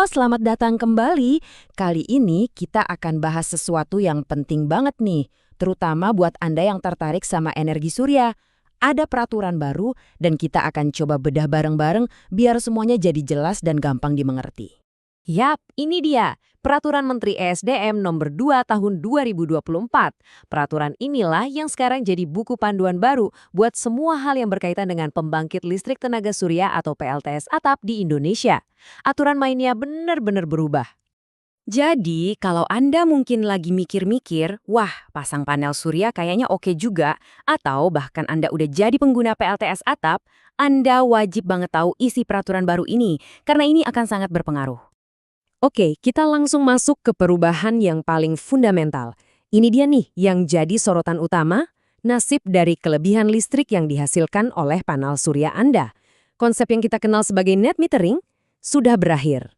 Halo, selamat datang kembali. Kali ini kita akan bahas sesuatu yang penting banget nih, terutama buat Anda yang tertarik sama energi surya. Ada peraturan baru dan kita akan coba bedah bareng-bareng biar semuanya jadi jelas dan gampang dimengerti. Yap, ini dia. Peraturan Menteri ESDM Nomor 2 Tahun 2024. Peraturan inilah yang sekarang jadi buku panduan baru buat semua hal yang berkaitan dengan pembangkit listrik tenaga surya atau PLTS atap di Indonesia. Aturan mainnya benar-benar berubah. Jadi, kalau Anda mungkin lagi mikir-mikir, wah, pasang panel surya kayaknya oke juga, atau bahkan Anda udah jadi pengguna PLTS atap, Anda wajib banget tahu isi peraturan baru ini, karena ini akan sangat berpengaruh. Oke, kita langsung masuk ke perubahan yang paling fundamental. Ini dia nih yang jadi sorotan utama, nasib dari kelebihan listrik yang dihasilkan oleh panel surya Anda. Konsep yang kita kenal sebagai net metering sudah berakhir.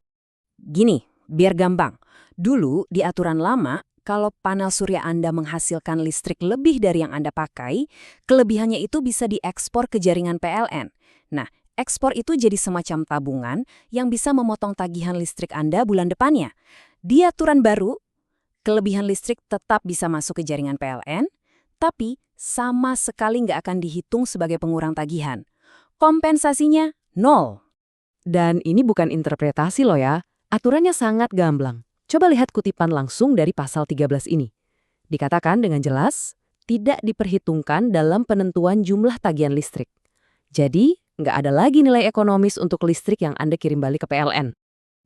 Gini, biar gampang. Dulu di aturan lama, kalau panel surya Anda menghasilkan listrik lebih dari yang Anda pakai, kelebihannya itu bisa diekspor ke jaringan PLN. Nah, ekspor itu jadi semacam tabungan yang bisa memotong tagihan listrik Anda bulan depannya. Di aturan baru, kelebihan listrik tetap bisa masuk ke jaringan PLN, tapi sama sekali nggak akan dihitung sebagai pengurang tagihan. Kompensasinya nol. Dan ini bukan interpretasi loh ya, aturannya sangat gamblang. Coba lihat kutipan langsung dari pasal 13 ini. Dikatakan dengan jelas, tidak diperhitungkan dalam penentuan jumlah tagihan listrik. Jadi, nggak ada lagi nilai ekonomis untuk listrik yang Anda kirim balik ke PLN.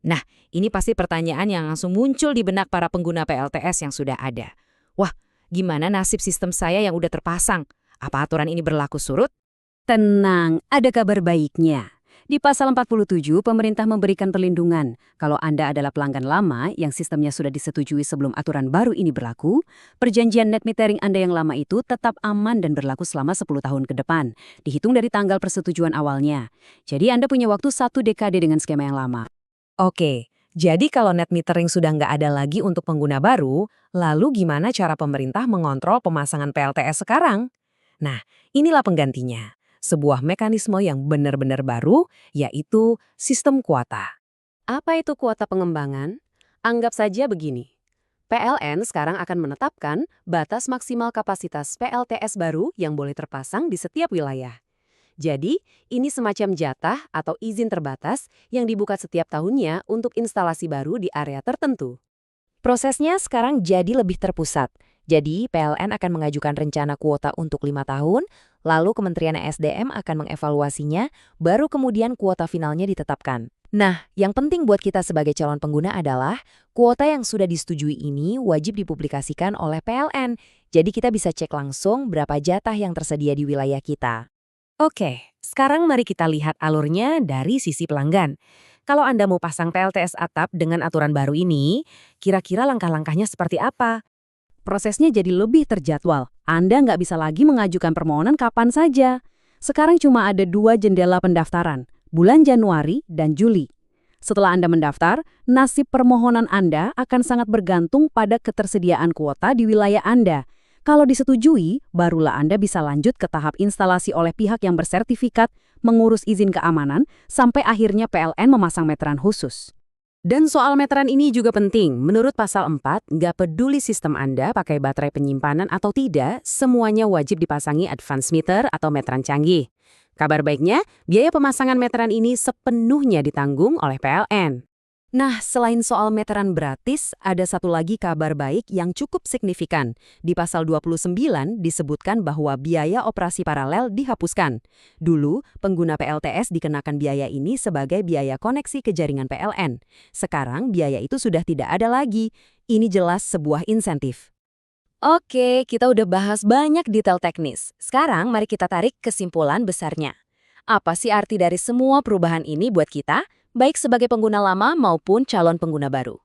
Nah, ini pasti pertanyaan yang langsung muncul di benak para pengguna PLTS yang sudah ada. Wah, gimana nasib sistem saya yang udah terpasang? Apa aturan ini berlaku surut? Tenang, ada kabar baiknya. Di pasal 47, pemerintah memberikan perlindungan. Kalau Anda adalah pelanggan lama yang sistemnya sudah disetujui sebelum aturan baru ini berlaku, perjanjian net metering Anda yang lama itu tetap aman dan berlaku selama 10 tahun ke depan, dihitung dari tanggal persetujuan awalnya. Jadi Anda punya waktu 1 dekade dengan skema yang lama. Oke, jadi kalau net metering sudah nggak ada lagi untuk pengguna baru, lalu gimana cara pemerintah mengontrol pemasangan PLTS sekarang? Nah, inilah penggantinya. Sebuah mekanisme yang benar-benar baru, yaitu sistem kuota. Apa itu kuota pengembangan? Anggap saja begini. PLN sekarang akan menetapkan batas maksimal kapasitas PLTS baru yang boleh terpasang di setiap wilayah. Jadi, ini semacam jatah atau izin terbatas yang dibuka setiap tahunnya untuk instalasi baru di area tertentu. Prosesnya sekarang jadi lebih terpusat. Jadi, PLN akan mengajukan rencana kuota untuk 5 tahun, lalu Kementerian ESDM akan mengevaluasinya, baru kemudian kuota finalnya ditetapkan. Nah, yang penting buat kita sebagai calon pengguna adalah, kuota yang sudah disetujui ini wajib dipublikasikan oleh PLN, jadi kita bisa cek langsung berapa jatah yang tersedia di wilayah kita. Oke, sekarang mari kita lihat alurnya dari sisi pelanggan. Kalau Anda mau pasang PLTS atap dengan aturan baru ini, kira-kira langkah-langkahnya seperti apa? Prosesnya jadi lebih terjadwal. Anda nggak bisa lagi mengajukan permohonan kapan saja. Sekarang cuma ada 2 jendela pendaftaran, bulan Januari dan Juli. Setelah Anda mendaftar, nasib permohonan Anda akan sangat bergantung pada ketersediaan kuota di wilayah Anda. Kalau disetujui, barulah Anda bisa lanjut ke tahap instalasi oleh pihak yang bersertifikat, mengurus izin keamanan, sampai akhirnya PLN memasang meteran khusus. Dan soal meteran ini juga penting. Menurut pasal 4, nggak peduli sistem Anda pakai baterai penyimpanan atau tidak, semuanya wajib dipasangi advance meter atau meteran canggih. Kabar baiknya, biaya pemasangan meteran ini sepenuhnya ditanggung oleh PLN. Nah, selain soal meteran gratis, ada satu lagi kabar baik yang cukup signifikan. Di pasal 29 disebutkan bahwa biaya operasi paralel dihapuskan. Dulu, pengguna PLTS dikenakan biaya ini sebagai biaya koneksi ke jaringan PLN. Sekarang, biaya itu sudah tidak ada lagi. Ini jelas sebuah insentif. Oke, kita udah bahas banyak detail teknis. Sekarang, mari kita tarik kesimpulan besarnya. Apa sih arti dari semua perubahan ini buat kita? Baik sebagai pengguna lama maupun calon pengguna baru.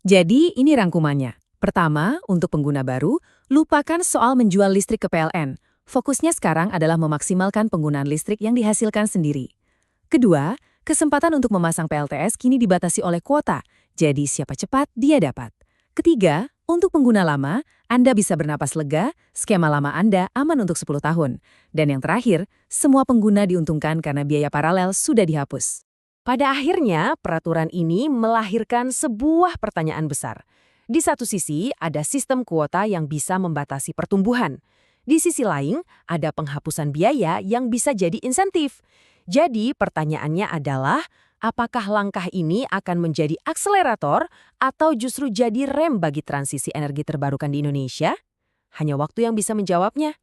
Jadi, ini rangkumannya. Pertama, untuk pengguna baru, lupakan soal menjual listrik ke PLN. Fokusnya sekarang adalah memaksimalkan penggunaan listrik yang dihasilkan sendiri. Kedua, kesempatan untuk memasang PLTS kini dibatasi oleh kuota, jadi siapa cepat, dia dapat. Ketiga, untuk pengguna lama, Anda bisa bernapas lega, skema lama Anda aman untuk 10 tahun. Dan yang terakhir, semua pengguna diuntungkan karena biaya paralel sudah dihapus. Pada akhirnya, peraturan ini melahirkan sebuah pertanyaan besar. Di satu sisi, ada sistem kuota yang bisa membatasi pertumbuhan. Di sisi lain, ada penghapusan biaya yang bisa jadi insentif. Jadi, pertanyaannya adalah, apakah langkah ini akan menjadi akselerator atau justru jadi rem bagi transisi energi terbarukan di Indonesia? Hanya waktu yang bisa menjawabnya.